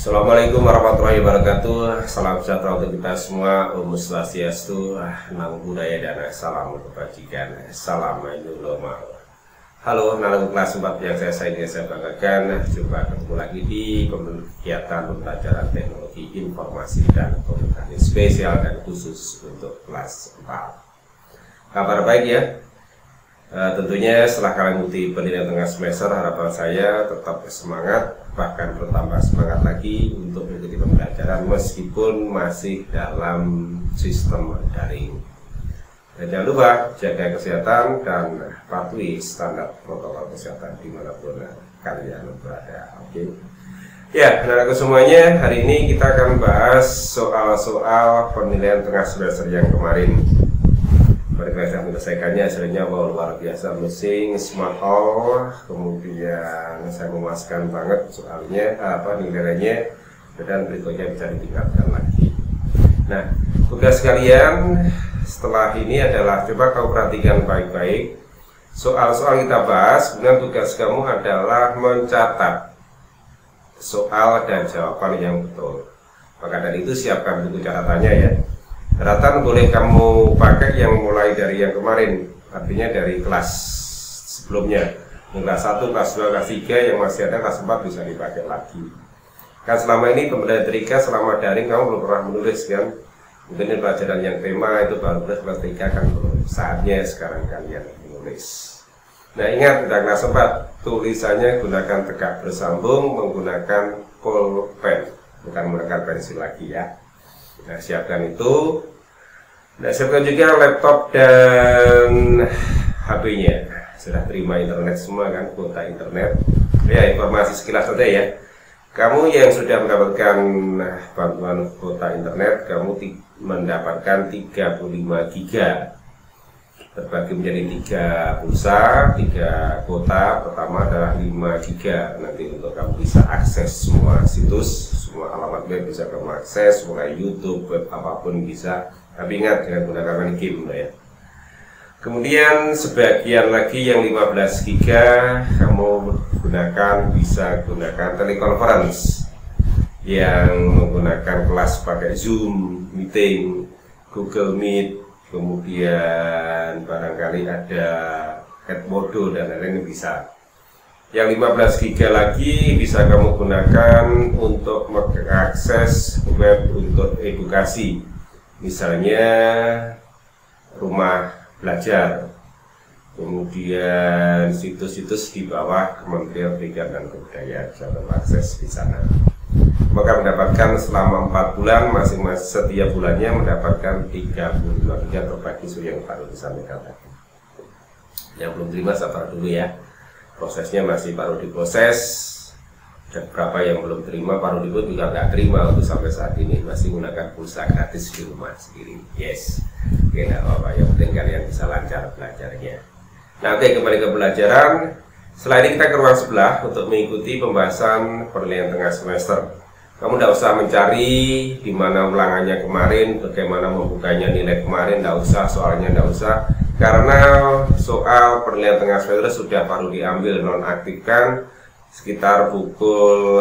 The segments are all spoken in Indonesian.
Assalamualaikum warahmatullahi wabarakatuh. Salam sejahtera untuk kita semua. Om Swastiastu, Namo Buddhaya, dan salam kebajikan. Salam Nurul. Halo, anak kelas 4 yang saya banggakan. Jumpa ketemu lagi di kegiatan pembelajaran teknologi informasi dan komunikasi spesial dan khusus untuk kelas 4. Kabar baik ya. Tentunya setelah kalian mengikuti pendidikan tengah semester, harapan saya tetap semangat, bahkan bertambah semangat lagi untuk mengikuti pembelajaran meskipun masih dalam sistem daring. Dan jangan lupa jaga kesehatan dan patuhi standar protokol kesehatan dimanapun kalian berada. Oke. Ya, anak-anakku semuanya, hari ini kita akan bahas soal-soal penilaian tengah semester yang kemarin. Saya menyelesaikannya, hasilnya luar biasa, amazing, smart all. Kemudian saya memuaskan banget soalnya, nilainya, dan berikutnya bisa ditingkatkan lagi. Nah, tugas kalian setelah ini adalah, coba kau perhatikan baik-baik soal-soal kita bahas. Kemudian tugas kamu adalah mencatat soal dan jawaban yang betul. Maka dari itu siapkan buku catatannya ya. Catatan boleh kamu pakai yang mulai dari yang kemarin, artinya dari kelas sebelumnya, kelas 1, kelas 2, kelas 3, yang masih ada kelas 4 bisa dipakai lagi. Kan selama ini pembelajaran trika selama daring kamu belum pernah menulis kan? Mungkin ini pelajaran yang tema itu baru kelas 3 kan belum. Saatnya sekarang kalian menulis. Nah ingat, udah kelas 4, tulisannya gunakan tegak bersambung menggunakan pulpen, bukan menggunakan pensil lagi ya. Nah siapkan itu. Nah siapkan juga laptop dan HP-nya. Sudah terima internet semua kan, kuota internet. Ya, informasi sekilas saja ya. Kamu yang sudah mendapatkan bantuan kuota internet, kamu mendapatkan 35 GB, terbagi menjadi 3 pulsa, 3 kuota. Pertama adalah 5 GB. Nanti untuk kamu bisa akses semua situs, semua alamat web bisa kamu akses, mulai YouTube, web apapun bisa. Tapi ingat, jangan gunakan game ya. Kemudian sebagian lagi yang 15 GB kamu bisa gunakan teleconference, yang menggunakan kelas pakai Zoom, meeting, Google Meet, kemudian barangkali ada Edmodo dan lain-lain bisa. Yang 15 GB lagi bisa kamu gunakan untuk mengakses web untuk edukasi, misalnya rumah belajar, kemudian situs-situs di bawah Kementerian Pendidikan dan Kebudayaan bisa mengakses di sana. Maka mendapatkan selama 4 bulan, masing-masing setiap bulannya mendapatkan 35 GB terbagi yang baru disampaikan tadi. Yang belum terima sabar dulu ya, prosesnya masih baru diproses, dan berapa yang belum terima baru dibuat juga nggak terima untuk sampai saat ini, masih menggunakan pulsa gratis di rumah sendiri. Yes, oke, nggak apa-apa, yang penting kalian bisa lancar belajarnya. Nah oke, kembali ke pelajaran. Setelah ini kita ke ruang sebelah untuk mengikuti pembahasan penilaian tengah semester. Kamu tidak usah mencari di mana ulangannya kemarin, bagaimana membukanya nilai kemarin, tidak usah, soalnya tidak usah, karena soal penilaian tengah semester sudah baru diambil, nonaktifkan sekitar pukul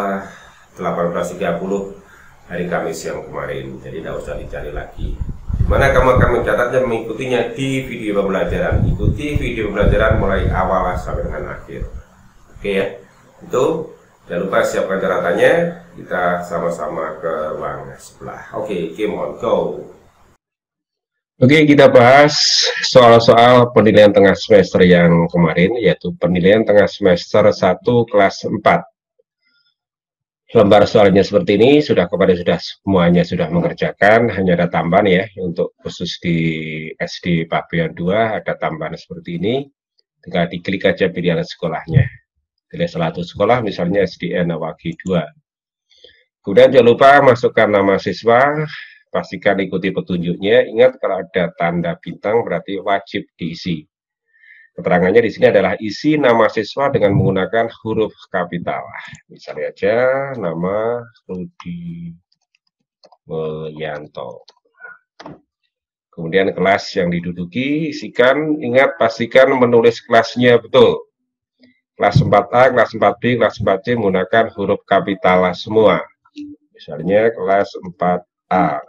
18.30 hari Kamis yang kemarin, jadi tidak usah dicari lagi. Dimana kamu akan mencatatnya, mengikutinya di video pembelajaran. Ikuti video pembelajaran mulai awal sampai dengan akhir. Oke ya, itu. Jangan lupa siapkan catatannya, kita sama-sama ke ruang sebelah. Oke, game on, go. Oke, kita bahas soal-soal penilaian tengah semester yang kemarin, yaitu penilaian tengah semester 1 kelas 4. Lembar soalnya seperti ini, sudah semuanya sudah mengerjakan, hanya ada tambahan ya, untuk khusus di SD Pabean 2 ada tambahan seperti ini. Tinggal diklik aja pilihan sekolahnya. Pilih salah satu sekolah, misalnya SDN Nawagi 2. Kemudian jangan lupa masukkan nama siswa, pastikan ikuti petunjuknya. Ingat, kalau ada tanda bintang berarti wajib diisi. Keterangannya di sini adalah isi nama siswa dengan menggunakan huruf kapital. Misalnya aja nama Rudi Mulyanto. Kemudian kelas yang diduduki, isikan, ingat pastikan menulis kelasnya betul. Kelas 4A, kelas 4B, kelas 4C menggunakan huruf kapital semua. Misalnya kelas 4A.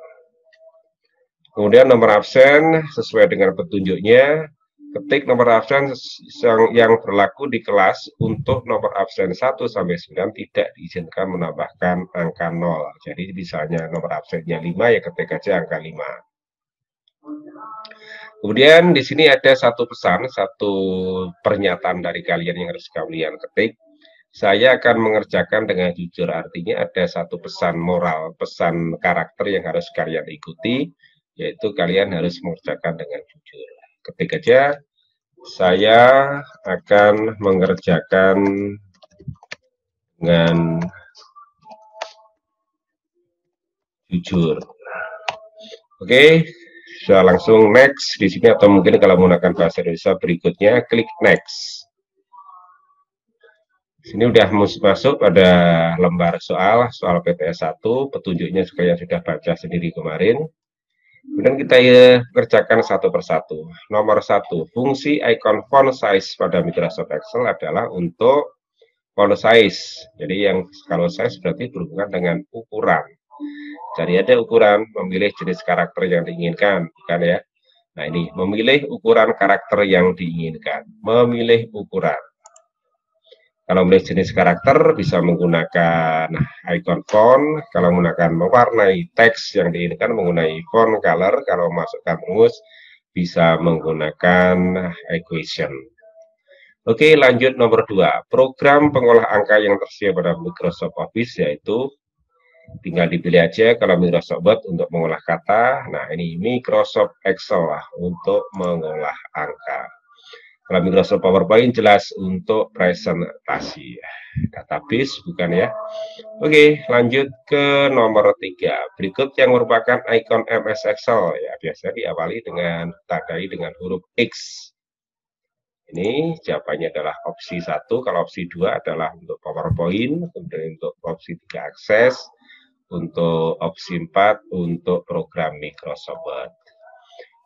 Kemudian nomor absen sesuai dengan petunjuknya, ketik nomor absen yang berlaku di kelas. Untuk nomor absen 1 sampai 9 tidak diizinkan menambahkan angka 0. Jadi misalnya nomor absennya 5, ya ketik aja angka 5. Kemudian di sini ada satu pesan, satu pernyataan dari kalian yang harus kalian ketik. Saya akan mengerjakan dengan jujur, artinya ada satu pesan moral, pesan karakter yang harus kalian ikuti, yaitu kalian harus mengerjakan dengan jujur. Ketik aja, saya akan mengerjakan dengan jujur. Oke, bisa langsung next di sini, atau mungkin kalau menggunakan bahasa Indonesia berikutnya klik next. Sini udah masuk ada lembar soal PTS 1, petunjuknya kalian sudah baca sendiri kemarin. Kemudian kita kerjakan satu persatu. Nomor 1, fungsi icon font size pada Microsoft Excel adalah untuk font size. Jadi yang kalau size berarti berhubungan dengan ukuran. Jadi ada ukuran, memilih jenis karakter yang diinginkan, bukan ya? Nah ini, memilih ukuran karakter yang diinginkan. Memilih ukuran. Kalau memilih jenis karakter bisa menggunakan icon font, kalau menggunakan mewarnai teks yang diinginkan menggunakan font color, kalau masukkan rumus bisa menggunakan equation. Oke, lanjut nomor 2. Program pengolah angka yang tersedia pada Microsoft Office, yaitu tinggal dipilih aja kalau Microsoft Word untuk mengolah kata. Nah, ini Microsoft Excel lah untuk mengolah angka. Kalau Microsoft PowerPoint jelas untuk presentasi. Database bukan ya. Oke, lanjut ke nomor 3. Berikut yang merupakan icon MS Excel ya, biasa diawali dengan tandai dengan huruf X. Ini jawabannya adalah opsi 1, kalau opsi 2 adalah untuk PowerPoint, kemudian untuk opsi 3 akses, untuk opsi 4 untuk program Microsoft Word.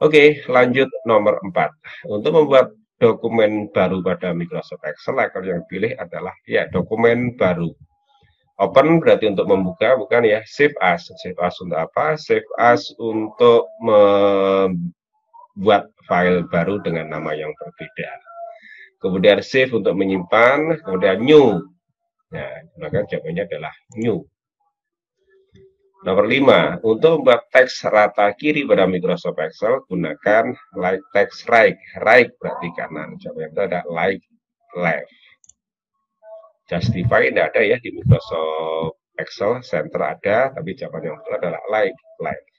Oke, lanjut nomor 4. Untuk membuat dokumen baru pada Microsoft Excel, icon yang pilih adalah ya dokumen baru. Open berarti untuk membuka, bukan ya. Save as. Save as untuk apa? Save as untuk membuat file baru dengan nama yang berbeda. Kemudian save untuk menyimpan, kemudian new. Nah, maka jawabannya adalah new. Nomor 5, untuk membuat teks rata kiri pada Microsoft Excel, gunakan like text right. Right berarti kanan. Jawabannya itu ada like left. Justify tidak ada ya di Microsoft Excel, center ada, tapi jawaban yang betul adalah like left.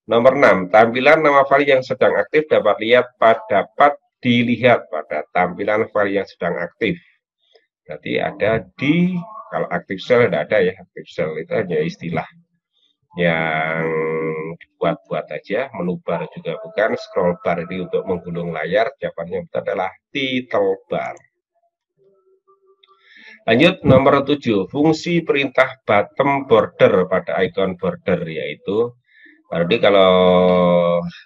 Nomor 6, tampilan nama file yang sedang aktif dapat dilihat pada tampilan file yang sedang aktif. Berarti ada di, kalau aktif cell tidak ada ya, aktif cell itu hanya istilah yang dibuat-buat aja. Menu bar juga bukan, scroll bar ini untuk menggulung layar, jawabannya betul adalah title bar. Lanjut nomor 7, fungsi perintah bottom border pada icon border, yaitu jadi kalau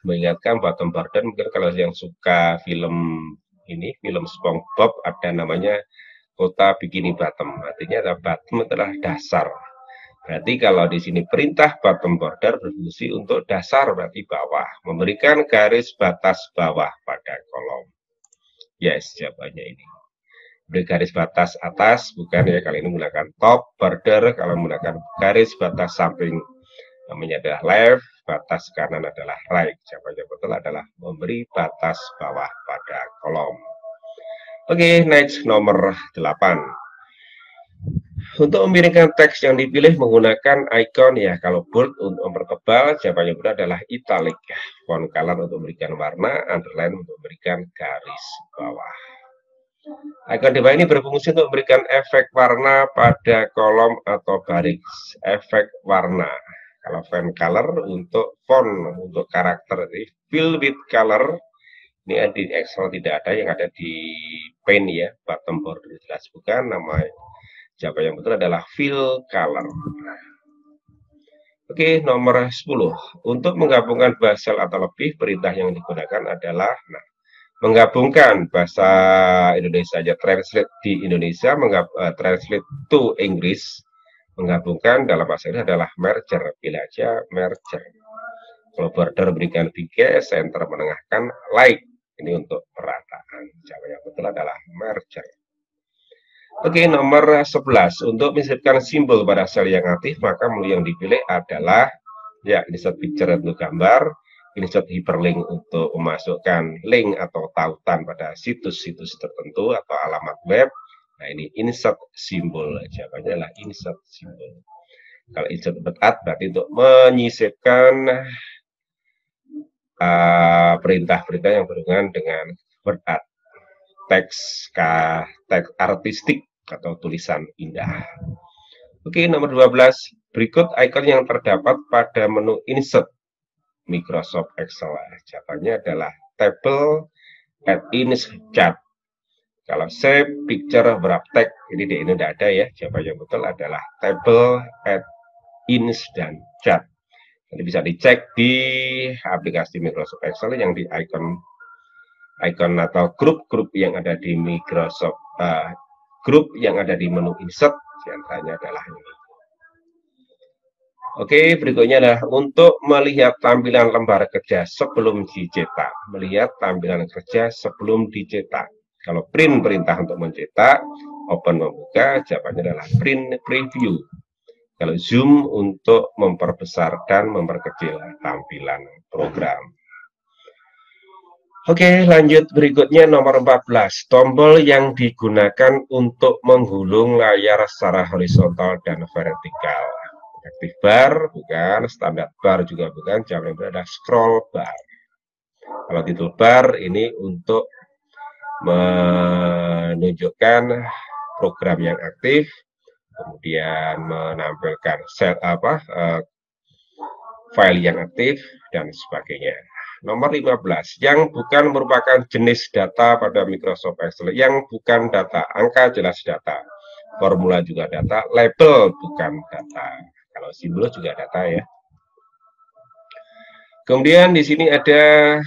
mengingatkan bottom border, mungkin kalau yang suka film ini, film SpongeBob, ada namanya kota bikini bottom, artinya adalah bottom adalah dasar. Berarti kalau di sini perintah bottom border berfungsi untuk dasar, berarti bawah, memberikan garis batas bawah pada kolom. Yes, jawabannya ini. Beri garis batas atas, bukan ya, kali ini menggunakan top border, kalau menggunakan garis batas samping namanya adalah left, batas kanan adalah right. Jawabannya betul adalah memberi batas bawah pada kolom. Oke, next nomor 8. Untuk memilihkan teks yang dipilih menggunakan icon ya, kalau bold untuk mempertebal, jawabannya betul adalah italic. Font color untuk memberikan warna, underline untuk memberikan garis bawah. Icon di bawah ini berfungsi untuk memberikan efek warna pada kolom atau baris. Efek warna. Kalau font color untuk font, untuk karakter, ini fill with color. Ini di Excel tidak ada, yang ada di Paint ya, bottom border jelas bukan, nama jawaban yang betul adalah fill color. Oke, nomor 10. Untuk menggabungkan bahasa atau lebih, perintah yang digunakan adalah menggabungkan bahasa Indonesia aja, translate di Indonesia, translate to English, Menggabungkan dalam bahasa ini adalah merger. Pilih aja merger. Kalau border berikan bingkai, center menengahkan like. Ini untuk perataan. Jawaban yang betul adalah merger. Oke, nomor 11. Untuk menyiapkan simbol pada sel yang aktif, maka yang dipilih adalah ya insert picture untuk gambar, insert hyperlink untuk memasukkan link atau tautan pada situs-situs tertentu atau alamat web. Nah, ini insert simbol. Jawabannya adalah insert simbol. Kalau insert berat berarti untuk menyisipkan perintah-perintah yang berhubungan dengan word art, teks artistik atau tulisan indah. Oke, nomor 12. Berikut icon yang terdapat pada menu insert Microsoft Excel. Jawabannya adalah table, add-ins, chart. Kalau save, picture, wrap text, ini di ini tidak ada ya. Jawaban yang betul adalah table, add-ins, dan chart. Nanti bisa dicek di aplikasi Microsoft Excel yang di icon atau grup-grup yang ada di Microsoft grup yang ada di menu insert, diantaranya adalah ini. Oke, berikutnya adalah untuk melihat tampilan lembar kerja sebelum dicetak. Melihat tampilan kerja sebelum dicetak. Kalau print perintah untuk mencetak, open membuka, jawabannya adalah print preview. Kalau zoom untuk memperbesar dan memperkecil tampilan program. Oke, lanjut berikutnya nomor 14. Tombol yang digunakan untuk menggulung layar secara horizontal dan vertikal. Active bar bukan, standar bar juga bukan, jawaban yang adalah scroll bar. Kalau title bar ini untuk menunjukkan program yang aktif, kemudian menampilkan file yang aktif dan sebagainya. Nomor 15, yang bukan merupakan jenis data pada Microsoft Excel, yang bukan data, angka jelas data, formula juga data, label bukan data. Kalau simbol juga data ya. Kemudian di sini ada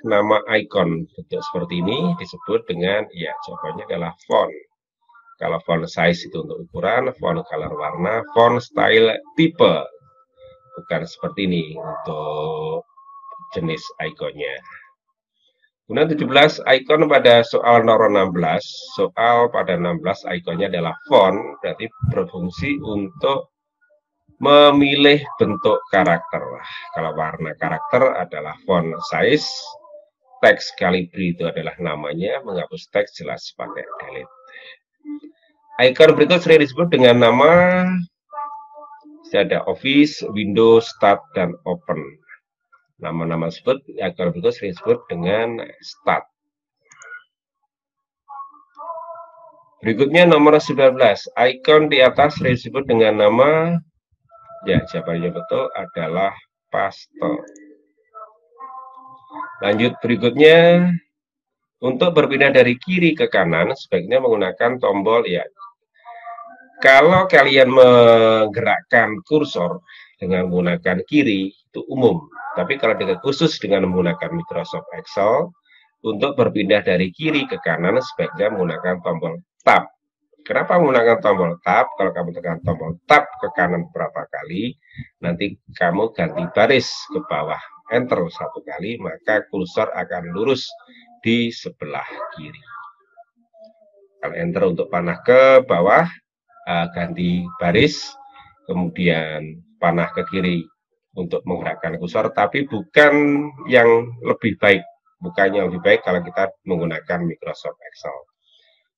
nama icon bentuk seperti ini disebut dengan ya jawabannya adalah font. Kalau font size itu untuk ukuran, font color warna, font style tipe. Bukan seperti ini untuk jenis ikonnya. Kemudian 17 icon pada soal nomor 16. Soal pada 16 ikonnya adalah font, berarti berfungsi untuk memilih bentuk karakter. Kalau warna karakter adalah font size, teks Calibri itu adalah namanya, menghapus teks jelas pakai delete. Icon berikut sering disebut dengan nama, ada Office, Windows, Start, dan Open. Nama-nama tersebut, icon berikut sering disebut dengan Start. Berikutnya nomor 19, icon di atas sering disebut dengan nama, ya jawabannya betul adalah paste. Lanjut berikutnya, untuk berpindah dari kiri ke kanan, sebaiknya menggunakan tombol ya. Kalau kalian menggerakkan kursor dengan menggunakan kiri, itu umum. Tapi kalau dengan khusus dengan menggunakan Microsoft Excel, untuk berpindah dari kiri ke kanan, sebaiknya menggunakan tombol Tab. Kenapa menggunakan tombol Tab? Kalau kamu tekan tombol Tab ke kanan beberapa kali, nanti kamu ganti baris ke bawah, Enter satu kali, maka kursor akan lurus di sebelah kiri. Kalau Enter untuk panah ke bawah, ganti baris, kemudian panah ke kiri untuk menggerakkan kursor, tapi bukan yang lebih baik, kalau kita menggunakan Microsoft Excel.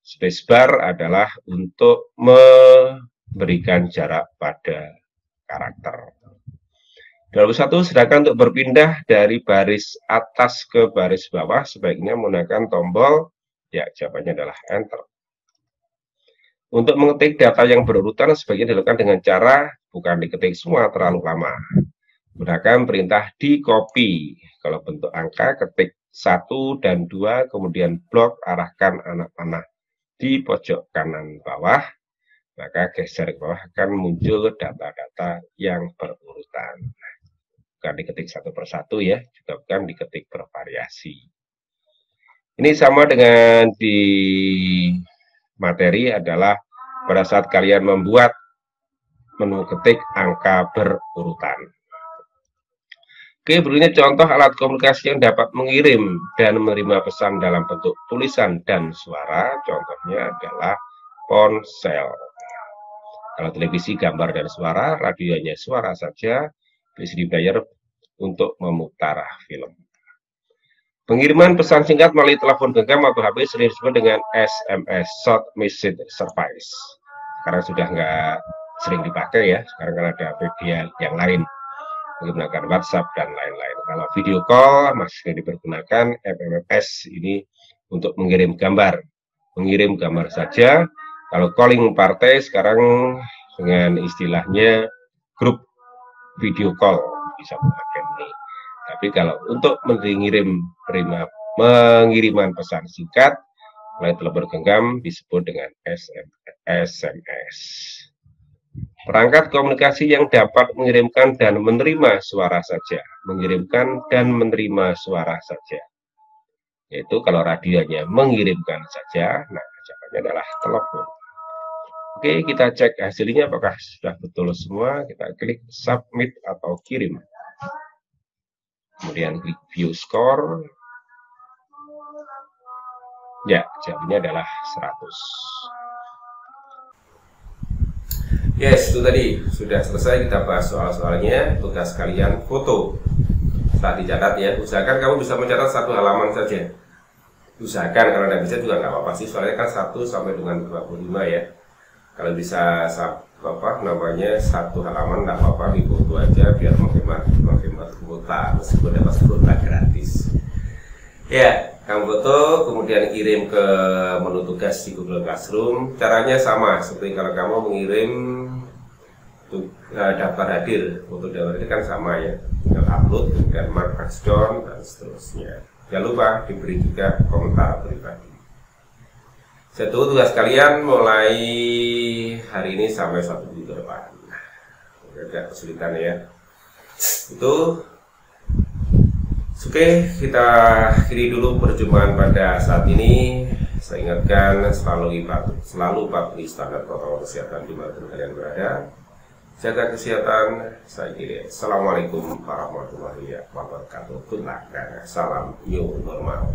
Spacebar adalah untuk memberikan jarak pada karakter. 21, sedangkan untuk berpindah dari baris atas ke baris bawah, sebaiknya menggunakan tombol, ya jawabannya adalah Enter. Untuk mengetik data yang berurutan sebaiknya dilakukan dengan cara bukan diketik semua terlalu lama. Gunakan perintah di copy. Kalau bentuk angka ketik 1 dan 2, kemudian blok arahkan anak panah di pojok kanan bawah, maka geser ke bawah akan muncul data-data yang berurutan. Bukan diketik satu persatu ya, juga bukan diketik bervariasi. Ini sama dengan di materi adalah pada saat kalian membuat menu ketik angka berurutan. Oke, berikutnya contoh alat komunikasi yang dapat mengirim dan menerima pesan dalam bentuk tulisan dan suara. Contohnya adalah ponsel. Kalau televisi gambar dan suara, radionya suara saja, bisa dibayar untuk memutar film. Pengiriman pesan singkat melalui telepon genggam atau HP sering disebut dengan SMS, Short Message Service. Sekarang sudah nggak sering dipakai ya, sekarang kan ada media yang lain, menggunakan WhatsApp dan lain-lain. Kalau video call masih dipergunakan MMS ini untuk mengirim gambar saja. Kalau calling partai sekarang dengan istilahnya grup video call bisa memakai ini. Tapi kalau untuk pengiriman pesan singkat melalui telepon genggam disebut dengan SMS. Perangkat komunikasi yang dapat mengirimkan dan menerima suara saja. Mengirimkan dan menerima suara saja. Yaitu kalau radionya mengirimkan saja, nah jawabannya adalah telepon. Oke, kita cek hasilnya apakah sudah betul semua. Kita klik submit atau kirim. Kemudian klik view score. Ya, jawabannya adalah 100. Yes, itu tadi sudah selesai kita bahas soal-soalnya. Tugas kalian foto. Setelah dicatat ya, usahakan kamu bisa mencatat 1 halaman saja. Usahakan, kalau tidak bisa juga nggak apa-apa sih, soalnya kan 1 sampai dengan 25 ya. Kalau bisa 1 halaman nggak apa-apa, difoto aja biar menghemat kuota, meskipun dapat kuota gratis. Ya, kamu foto, kemudian kirim ke menu tugas di Google Classroom. Caranya sama seperti kalau kamu mengirim daftar hadir, foto daftar hadir kan sama ya. Tinggal upload, kemudian mark markdown dan seterusnya. Jangan lupa diberi juga komentar pribadi. Saya tunggu tugas kalian mulai hari ini sampai 1 minggu depan. Agak kesulitan ya. Itu oke, kita akhiri dulu perjumpaan pada saat ini. Saya ingatkan selalu patuhi standar protokol kesehatan di mana kalian berada. Jaga kesehatan. Saya kira. Assalamualaikum warahmatullahi wabarakatuh. Salam new normal.